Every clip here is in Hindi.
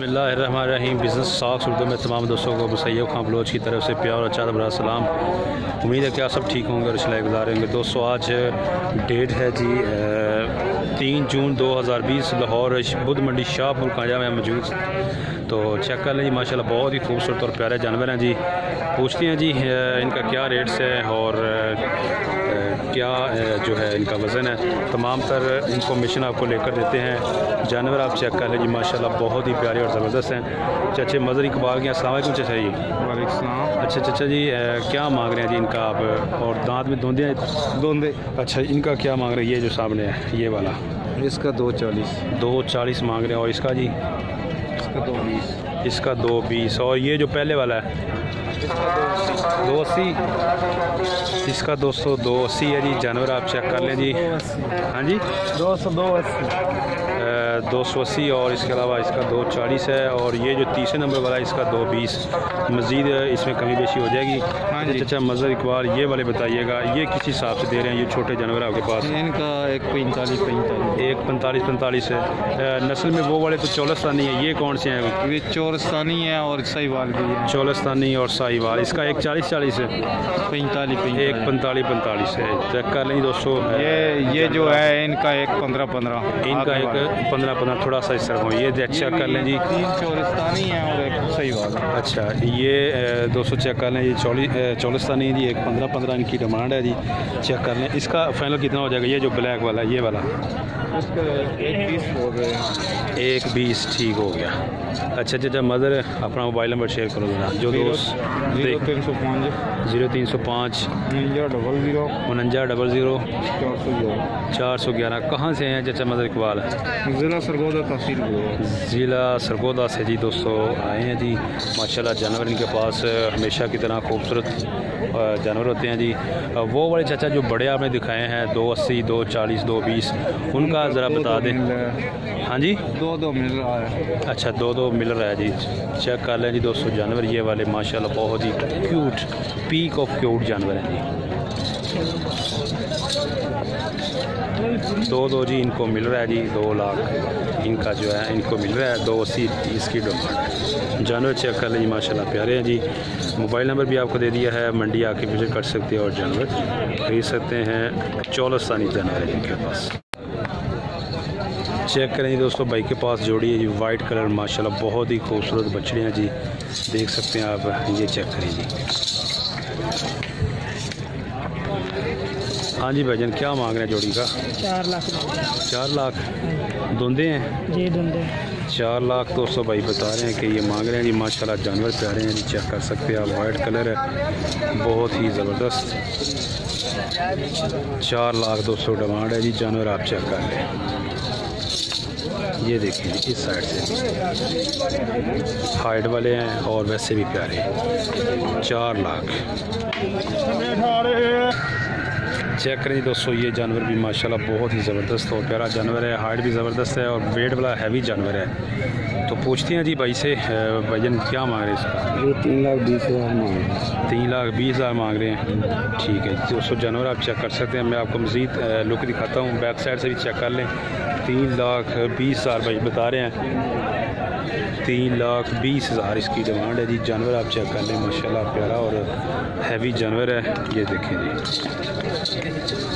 बिस्मिल्लाहिर्रहमानिर्रहीम। बिज़नेस साक्स उर्दू में तमाम दोस्तों को सैयद खान बलोच की तरफ से प्यार और चार बड़ा सलाम। उम्मीद है कि आप सब ठीक होंगे और इस्लाह गुज़ार होंगे। दोस्तों आज डेट है जी 3 जून 2020। लाहौर बुद्ध मंडी शाहपुर कांजा में मौजूद। तो चेक कर लें जी, माशाल्लाह बहुत ही खूबसूरत और प्यारे जानवर हैं जी। पूछते हैं जी इनका क्या रेट्स है और क्या जो है इनका वज़न है। तमाम तर इंफॉर्मेशन आपको लेकर देते हैं। जानवर आप चेक कर लें जी, माशाल्लाह बहुत ही प्यारे और ज़बरदस्त हैं। चाचे मज़र इकबाल के अस्सलाम वालेकुम चाचा जी। वालेकुम। अच्छा चाचा जी क्या मांग रहे हैं जी इनका आप? और दांत में दोंदे हैं? दोंदे। अच्छा, इनका क्या मांग रहे हैं? ये जो सामने है ये वाला, इसका 240। 240 मांग रहे हैं। और इसका जी? इसका 220। इसका 220। और ये जो पहले वाला है 280। इसका दोस्तों 280 है जी। जानवर आप चेक कर लें जी। हाँ जी 280 और इसके अलावा इसका 240 है। और ये जो तीसरे नंबर वाला है इसका 220। मज़ीद इसमें कमी बेशी हो जाएगी। हाँ जी। अच्छा मज़र इकबाल ये वाले बताइएगा, ये किस हिसाब से दे रहे हैं ये छोटे जानवर आपके पास? इनका एक 45 है। नस्ल में वो वाले तो चौलस्तानी है, ये कौन से हैं? ये चौरस्तानी है और साहिवाल भी है। चौलस्तानी और साहिवाल। इसका एक 40 है, 45। एक 45 है। चेक कर लें दोस्तों। ये जो है इनका एक 15। इनका एक 15 थोड़ा सा इस तरह हो। ये चेक कर लें जी। 3 चौरस्तानी है और एक साहिवाल। अच्छा ये दोस्तों चेक कर लें जी। चौलस्तानी जी एक 15 इनकी डिमांड है जी। चेक कर लें। इसका फाइनल कितना हो जाएगा? ये जो ब्लैक वाला ये वाला उसका 120 हो गए। 120 ठीक हो गया। अच्छा चाचा मदर अपना मोबाइल नंबर शेयर करो जरा। जो दोस्त 0305 0305 00 4900 411। 411। कहाँ से हैं चाचा मदर इकबाल? ज़िला सरगोदा तहसील ज़िला सरगोदा से जी दोस्तों आए हैं जी। माशाल्लाह जानवर इनके पास हमेशा की तरह खूबसूरत जानवर होते हैं जी। वो वाले चाचा जो बड़े आपने दिखाए हैं 280 240 220 उनका ज़रा बता दें। हाँ जी 2 मिल रहा है। अच्छा 2 मिल रहा है जी। चेक कर लें जी दोस्तों जानवर ये वाले माशाल्लाह बहुत ही क्यूट, पीक ऑफ क्यूट जानवर हैं जी। 2 जी इनको मिल रहा है जी। 2 लाख इनका जो है इनको मिल रहा है। 280 इसकी डिमांड है। जानवर चेक कर लीजिए माशाल्लाह प्यारे हैं जी। मोबाइल नंबर भी आपको दे दिया है, मंडी आके विजिट कर सकते हैं और जानवर खरीद सकते हैं। चौलस्तानी जानवर है इनके पास। चेक करें जी दोस्तों, भाई के पास जोड़ी है जी वाइट कलर माशाल्लाह बहुत ही खूबसूरत बछड़ियाँ जी। देख सकते हैं आप, ये चेक करें जी। हाँ जी भाईजान क्या मांग रहे हैं जोड़ी का? 4 लाख। 4 लाख धुंधे हैं जी धुंधे। 4 लाख दोस्तों भाई बता रहे हैं कि ये मांग रहे हैं जी। माशाल्लाह जानवर प्यारे हैं जी। चेक कर सकते हैं आप, वाइट कलर है बहुत ही ज़बरदस्त। 4 लाख दोस्तों डिमांड है जी। जानवर आप चेक कर लें। ये देखिए जी इस साइड से हाइट वाले हैं और वैसे भी प्यारे हैं। 4 लाख। चेक करें जी दोस्तों, ये जानवर भी माशाल्लाह बहुत ही ज़बरदस्त और प्यारा जानवर है। हाइट भी ज़बरदस्त है और वेट वाला हैवी जानवर है। तो पूछते हैं जी भाई से, भाईजान क्या मांग रहे हैं इसका? ये 3,20,000 मांग रहे हैं। 3,20,000 मांग रहे हैं। ठीक है जी दोस्तों जानवर आप चेक कर सकते हैं। मैं आपको मज़ीद लुक दिखाता हूँ, बैक साइड से भी चेक कर लें। 3,20,000 भाई बता रहे हैं। 3,20,000 इसकी डिमांड है जी। जानवर आप चेक कर लें माशाल्लाह प्यारा और हैवी जानवर है। ये देखें जी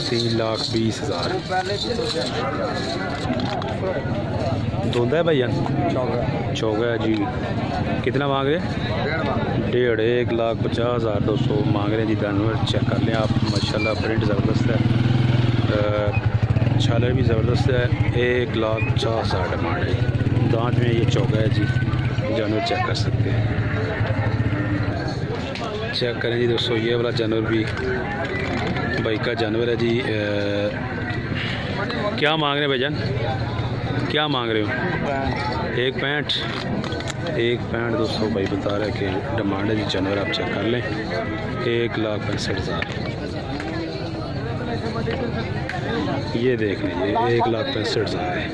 3,20,000। धुंधा है भैया? चौगा है जी। कितना मांग रहे हैं? 1,50,000 दोस्तों मांग रहे हैं जी। जानवर चेक कर लें आप माशाल्लाह, प्रिंट ज़बरदस्त है, छालर भी ज़बरदस्त है। 1,50,000 डिमांड है। दांत में ये चौगा है जी। जानवर चेक कर सकते हैं। चेक करें जी दोस्तों, ये वाला जानवर भी भाई का जानवर है जी। क्या मांग रहे हैं भाईजान? क्या मांग रहे हो? 1,65। 1,65 दोस्तों भाई बता रहे हैं कि डिमांड है जी। जानवर आप चेक कर लें। 1,65,000। ये देख लीजिए 1,65,000 है।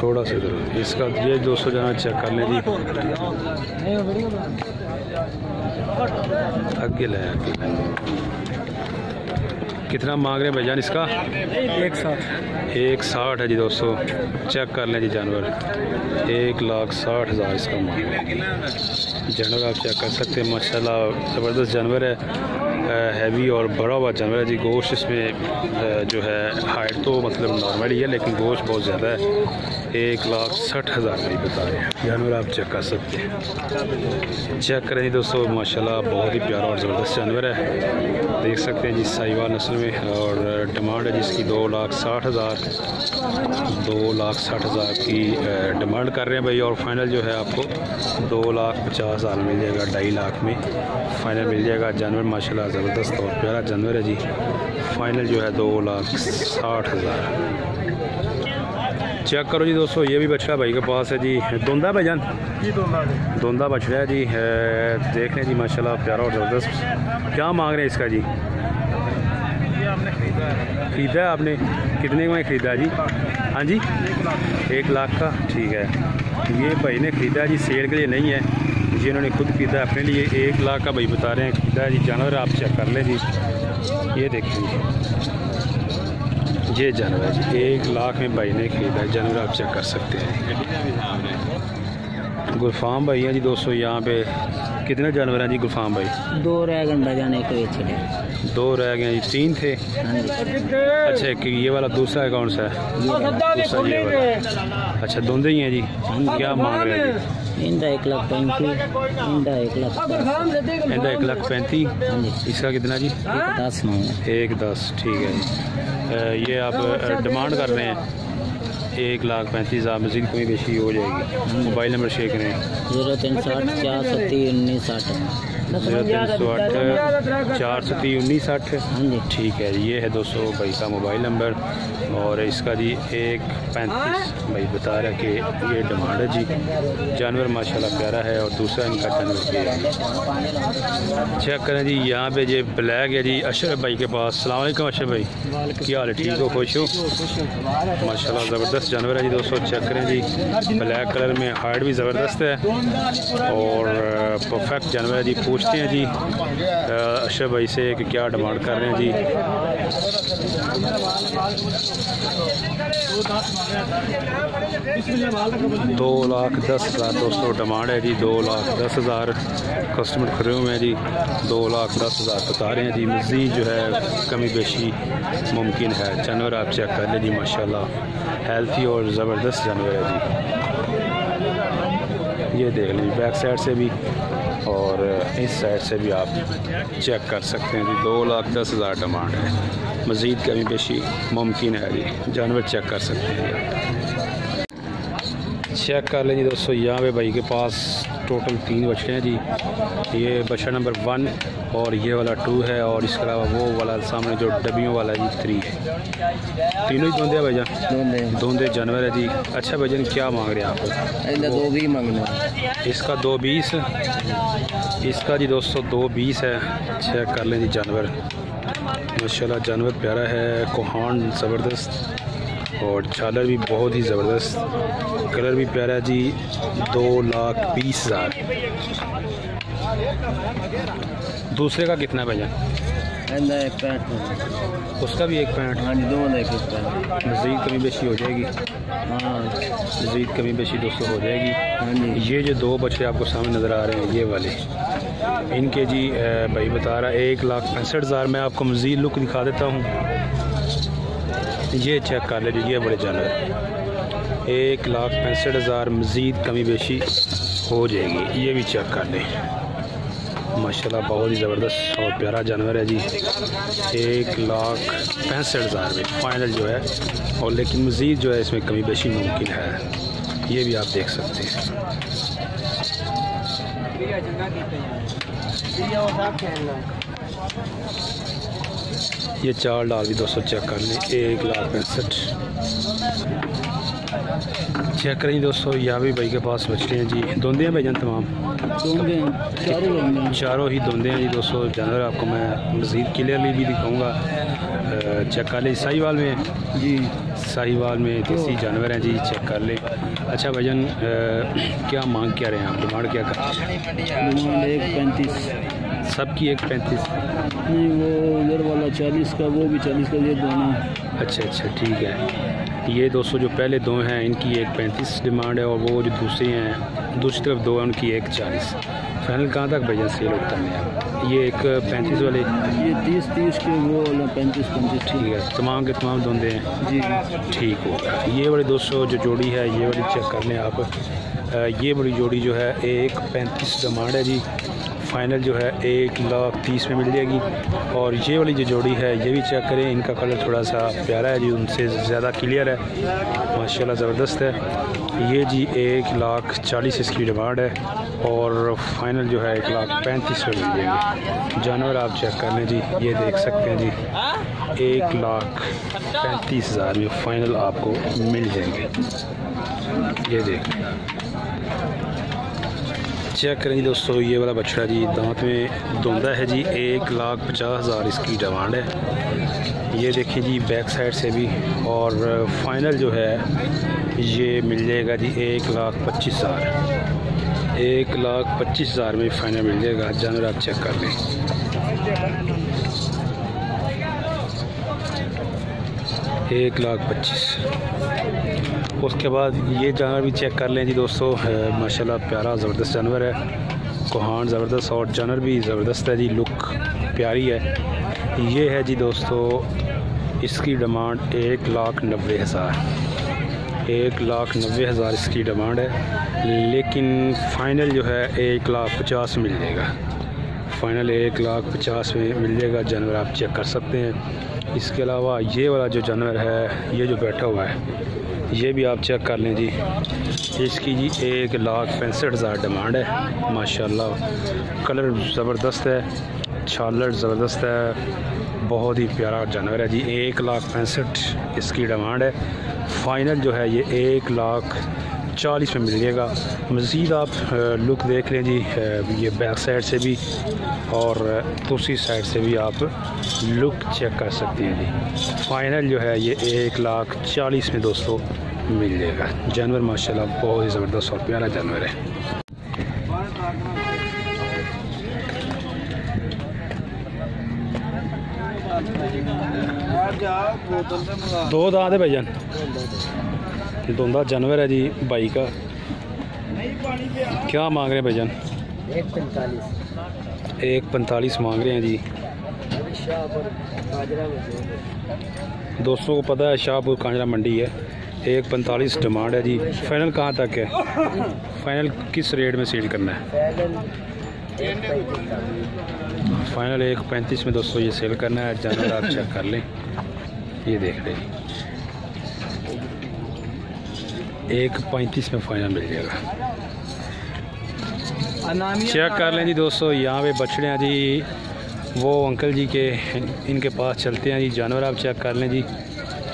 थोड़ा सा इधर इसका ये 200 जाना चेक कर लें जी। आगे ले आगे कितना मांग रहे हैं भाईजान इसका? 160 है जी दोस्तों। चेक कर लें जी जानवर, 1,60,000 इसका मांग रहे हैं। जानवर आप चेक कर सकते हैं, माशाल्लाह ज़बरदस्त जानवर है, हैवी और बड़ा हुआ जानवर है जी। गोश्त इसमें जो है हाइट तो मतलब नॉर्मल ही है, लेकिन गोश्त बहुत ज़्यादा है। 1,60,000 भाई बता रहे हैं। जानवर आप चेक कर सकते हैं, चेक करें जी दोस्तों, माशाल्लाह बहुत ही प्यारा और ज़बरदस्त जानवर है, देख सकते हैं जी साहिवाल नस्ल में। और डिमांड है जिसकी 2,60,000 की डिमांड कर रहे हैं भाई। और फाइनल जो है आपको 2,50,000 मिल जाएगा, 2.5 लाख में फ़ाइनल मिल जाएगा। जानवर माशाल्लाह ज़बरदस्त और प्यारा जानवर है जी। फ़ाइनल जो है 2,60,000। चेक करो जी दोस्तों, ये भी बछड़ा भाई के पास है जी। दोंदा भाईजान जी, दोंदा बछड़ा है जी, देख लें जी माशाल्लाह प्यारा और ज़बरदस्त। क्या मांग रहे हैं इसका जी? खरीदा है आपने? कितने में ख़रीदा जी? हाँ जी, 1 लाख का। ठीक है, ये भाई ने ख़रीदा जी, सेल के लिए नहीं है जी, इन्होंने खुद खरीदा अपने लिए। 1 लाख का भाई बता रहे हैं खरीदा है जी। जानवर आप चेक कर लें जी, ये देखिए ये जानवर है जी, 1 लाख में भाई ने खरीदा है। जानवर आप चेक कर सकते हैं। गुलफाम भाई हैं जी दोस्तों, यहाँ पे कितने जानवर हैं जी गुलफाम भाई? 2 रह गए जाने के, 2 रह गए जी, 3 थे। अच्छा, कि ये वाला दूसरा है, कौन सा है? दूसरा ये वाला। अच्छा, दोनों ही हैं जी। क्या मांग रहे हैं जी? इनका 1,35,000, इनका 1,35,000, इनका 1,35,000। इसका कितना जी? 1,10 मांगा। 1,10, ठीक है जी। ये आप डिमांड कर रहे हैं 1,35,000, मज़ीद कमी बेशी हो जाएगी। मोबाइल नंबर शेयर करें। 0360 470 1960। 0360 470 1960। हाँ जी, ठीक है, ये है दोस्तों भाई का मोबाइल नंबर। और इसका जी 1,35,000 भाई बता रहा है कि ये डिमांड है जी। जानवर माशाल्लाह प्यारा है। और दूसरा इनका जानवर ये है, चेक करें जी। यहाँ पे ये ब्लैक है जी अशरफ भाई के पास। अस्सलाम वालेकुम अशरफ भाई, क्या हाल है? ठीक हो, खुश हो? माशाल्लाह ज़बरदस्त जानवर है जी दोस्तों। चेक करें जी, ब्लैक कलर में, हाइट भी ज़बरदस्त है और परफेक्ट जानवर है जी। पूछते हैं जी अशरफ भाई से कि क्या डिमांड कर रहे हैं जी। 2,10,000 दोस्तों डिमांड है जी। 2,10,000 कस्टमर खड़े हुए हैं जी। 2,10,000 बता रहे हैं जी। मज़ीद जो है कमी बेशी मुमकिन है। जानवर आप चेक कर लें जी, माशाल्लाह हेल्थी और ज़बरदस्त जानवर है जी। ये देख लें बैक साइड से भी और इस साइड से भी आप चेक कर सकते हैं जी। 2,10,000 डिमांड है, मज़ीद कमी बेशी मुमकिन है जी। जानवर चेक कर सकते हैं, चेक कर लें जी दोस्तों। यहाँ पे भाई के पास टोटल 3 बछड़े हैं जी। ये बछड़ा नंबर 1 और ये वाला 2 है, और इसके अलावा वो वाला सामने जो डबियों वाला जी 3 है। तीनों ही दोंदे हैं भाईजान? दोंदे जानवर है जी। अच्छा भाईजान, क्या मांग रहे हैं आप? 2,20 मांगना। इसका 2,20, इसका जी दोस्तों 2,20 है। चेक कर लें जी जानवर, माशाल्लाह जानवर प्यारा है, कोहान ज़बरदस्त और झालर भी बहुत ही ज़बरदस्त, कलर भी प्यारा है जी। 2,20,000। दूसरे का कितना भैया? 1,65,000। उसका भी 1,65,000। हाँ जी, दोनों 1,65,000। मज़ीद कमी बेशी हो जाएगी। हाँ, मज़ीद कमी बेशी दोस्तों हो जाएगी। हाँ जी। ये जो 2 बछड़े आपको सामने नज़र आ रहे हैं ये वाले, इनके जी भाई बता रहा है 1,65,000। मैं आपको मज़ीद लुक दिखा देता हूँ। ये चेक कर लीजिए, ये बड़े जानवर 1,65,000, मज़ीद कमी बेशी हो जाएगी। ये भी चेक कर लें, माशाल्लाह बहुत ही ज़बरदस्त और प्यारा जानवर है जी। 1,65,000 में फ़ाइनल जो है, और लेकिन मज़ीद जो है इसमें कमी बेशी मुमकिन है। ये भी आप देख सकते हैं। ये 4 डाल भी दोस्तों चेक कर लें, 1,65,000। चेक करें दोस्तों, यहाँ भी भाई के पास बछड़े हैं जी। धुंधे हैं भाईजान तमाम? दोंदे हैं, चारों लोग हैं। चारों ही धुंधे हैं जी दोस्तों। जानवर आपको मैं मज़ीद क्लियरली भी दिखाऊंगा। चेक कर लें, साहिवाल में है जी। साहिवाल में देसी जानवर हैं जी, चेक कर लें। अच्छा भाईजान, क्या मांग क्या रहे हैं आप, डिमांड क्या कर? डिमांड 1.35। सबकी 1.35? नहीं, वो उधर वाला 40 का, वो भी 40 का, ये दोनों। अच्छा अच्छा, ठीक है। ये दोस्तों जो पहले दो हैं इनकी 1.35 डिमांड है, और वो जो दूसरी हैं दूसरी तरफ दो हैं उनकी 1.40। फाइनल कहाँ तक भैया सेल होता है? ये 1.35 वाले, ये 30 के, वो वाला 35। ठीक है। तमाम के तमाम धुंधे हैं जी। ठीक हो। ये वाले दोस्तों जो जोड़ी है, ये वाली चेक कर लें आप। ये बड़ी जोड़ी जो है 1.35 डिमांड है जी। फ़ाइनल जो है 1,30,000 में मिल जाएगी। और ये वाली जो जोड़ी है ये भी चेक करें, इनका कलर थोड़ा सा प्यारा है जी, उनसे ज़्यादा क्लियर है, माशाल्लाह ज़बरदस्त है। ये जी 1,40,000 इसकी डिमांड है, और फाइनल जो है 1,35,000 में मिल जाएगी। जानवर आप चेक कर लें जी, ये देख सकते हैं जी, 1,35,000 में फ़ाइनल आपको मिल जाएंगे। ये देख चेक करें जी दोस्तों, ये वाला बछड़ा जी दांत में धुंधा है जी, 1,50,000 इसकी डिमांड है। ये देखिए जी बैक साइड से भी, और फाइनल जो है ये मिल जाएगा जी 1,25,000। 1,25,000 में फ़ाइनल मिल जाएगा। जानवर आप चेक कर लें। एक 1,25,000। उसके बाद ये जानवर भी चेक कर लें जी दोस्तों, माशाल्लाह प्यारा ज़बरदस्त जानवर है, कोहान ज़बरदस्त, और जानवर भी ज़बरदस्त है जी, लुक प्यारी है। ये है जी दोस्तों, इसकी डिमांड 1,90,000। 1,90,000 इसकी डिमांड है, लेकिन फ़ाइनल जो है 1,50,000 मिल जाएगा। फ़ाइनल 1,50,000 में मिल जाएगा। जानवर आप चेक कर सकते हैं। इसके अलावा ये वाला जो जानवर है, ये जो बैठा हुआ है, ये भी आप चेक कर लें जी। इसकी जी 1,65,000 डिमांड है। माशाल्लाह कलर ज़बरदस्त है, छालर ज़बरदस्त है, बहुत ही प्यारा जानवर है जी। 1,65,000 इसकी डिमांड है। फ़ाइनल जो है ये 1,40,000 में मिल जाएगा। मज़ीद आप लुक देख लें जी, ये बैक साइड से भी और दूसरी साइड से भी आप लुक चेक कर सकते हैं जी। फ़ाइनल जो है ये 1,40,000 में दोस्तों मिल जाएगा। जानवर माशाल्लाह बहुत ही ज़बरदस्त और प्यारा जानवर है। दो दांत है भाईजान, धुंधा जानवर है जी भाई का। क्या मांग रहे हैं भाईजान? 1,45 मांग रहे हैं जी। दोस्तों को पता है शाहपुर कांजरा मंडी है। 1,45 डिमांड है जी। फाइनल कहाँ तक है? फाइनल किस रेट में सेल करना है? फाइनल 1,35 में दोस्तों ये सेल करना है। जानवर आप चेक कर लें, ये देख रहे हैं 1,35 में फाइनल मिल जाएगा। चेक कर लें जी दोस्तों, यहाँ पे बछड़े हैं जी, वो अंकल जी के इनके पास चलते हैं जी। जानवर आप चेक कर लें जी,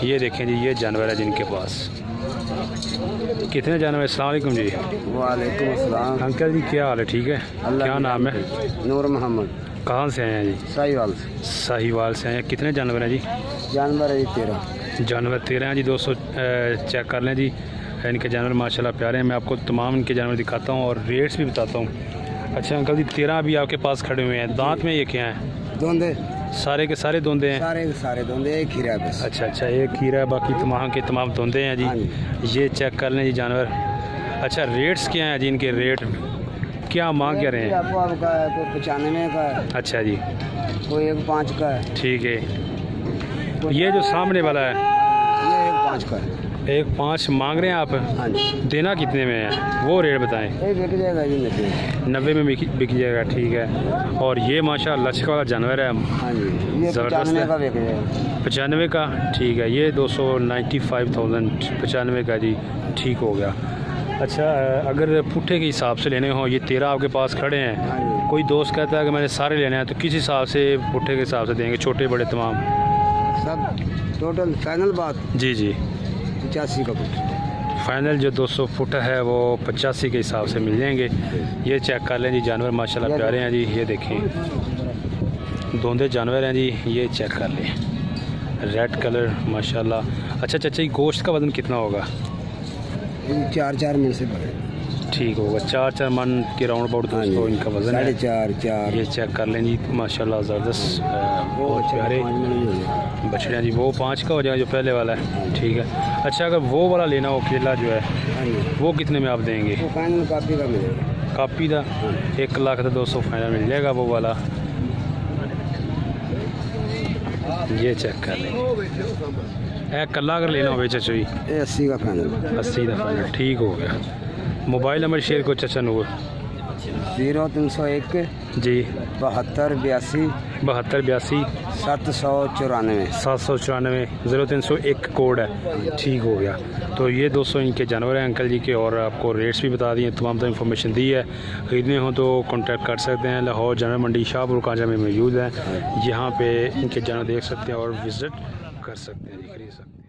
ये देखें जी, ये जानवर है जिनके पास। कितने जानवर? अस्सलाम वालेकुम जी। वालेकुम अस्सलाम। अंकल जी क्या हाल है? ठीक है। क्या नाम है? नूर मोहम्मद। कहाँ से आए हैं जी? साहिवाल से। साहिवाल से आए हैं। कितने जानवर हैं जी? जानवर है 13। जानवर 13 हैं जी दोस्तों। चेक कर लें जी, इनके जानवर माशाल्लाह प्यारे हैं। मैं आपको तमाम इनके जानवर दिखाता हूँ और रेट्स भी बताता हूँ। अच्छा अंकल जी, 13 भी आपके पास खड़े हुए हैं। दांत में ये क्या है? दोंदे सारे के सारे धुंधे हैं? सारे के सारे दोंदे, एक खीरा है बस। अच्छा अच्छा, एक खीरा है, बाकी तमाम के तमाम धुंधे हैं जी। ये चेक कर लें जी जानवर। अच्छा रेट्स क्या हैं जी इनके? रेट क्या मांग क्या रहे हैं? आपको आपका है, कोई 95 का है, अच्छा जी, कोई 1,5 का है। ठीक है। ये जो सामने वाला है ये 1,5 का है। 1,5 मांग रहे हैं आप? हाँ जी। देना कितने में है वो रेट बताएं। ये बिक जाएगा जी 90 में बिक जाएगा, ठीक है। और ये माशाल्लाह लचक वाला जानवर है। हाँ जी, ये ज़बरदस्त 95 है। का बिक जाएगा। 95 का, ठीक है। ये 295,000 95 का जी, ठीक हो गया। अच्छा अगर पुट्ठे के हिसाब से लेने हो, ये 13 आपके पास खड़े हैं, हाँ जी। कोई दोस्त कहता है कि मैंने सारे लेने हैं, तो किस हिसाब से पुट्ठे के हिसाब से देंगे? छोटे बड़े तमाम सब टोटल फाइनल बात जी जी 85 का कुछ। फाइनल जो 200 फुट है वो 85 के हिसाब से मिल जाएंगे। ये चेक कर लें जी, जानवर माशाल्लाह प्यारे हैं जी। ये देखें धोंधे जानवर हैं जी, ये चेक कर लें, रेड कलर माशाल्लाह। अच्छा चाचा जी, गोश्त का वज़न कितना होगा? 4-4 मन से बड़े ठीक होगा, 4-4 मन के राउंड अबाउट दोस्तों इनका वज़न है। 4.5 ये चेक कर लें जी, माशाल्लाह ज़बरदस्त बहुत प्यारे बछड़े हैं जी। वो 5 का हो जाएगा जो पहले वाला है, ठीक है। अच्छा अगर वो वाला लेना हो केला जो है, वो कितने में आप देंगे? वो फाइनल कापी का मिलेगा। कापी का 1,02,200 फाइनल मिल जाएगा वो वाला। ये चेक कर लें। कल्ला अगर लेना हो चाचा जी, 80 का फाइनल। 80 का फाइनल, ठीक हो गया। मोबाइल नंबर शेयर को चाचा नूर। 0301 जी 7282 7282 794 794 0301 कोड है, ठीक हो गया। तो ये 200 इनके जानवर हैं अंकल जी के, और आपको रेट्स भी बता दिए, तमाम तो इन्फॉर्मेशन दी है। ख़रीदने हो तो कांटेक्ट कर सकते हैं। लाहौर जानवर मंडी शाहपुर कांजा में मौजूद है, यहाँ पे इनके जानवर देख सकते हैं और विज़िट कर सकते हैं जी, खरीद सकते हैं।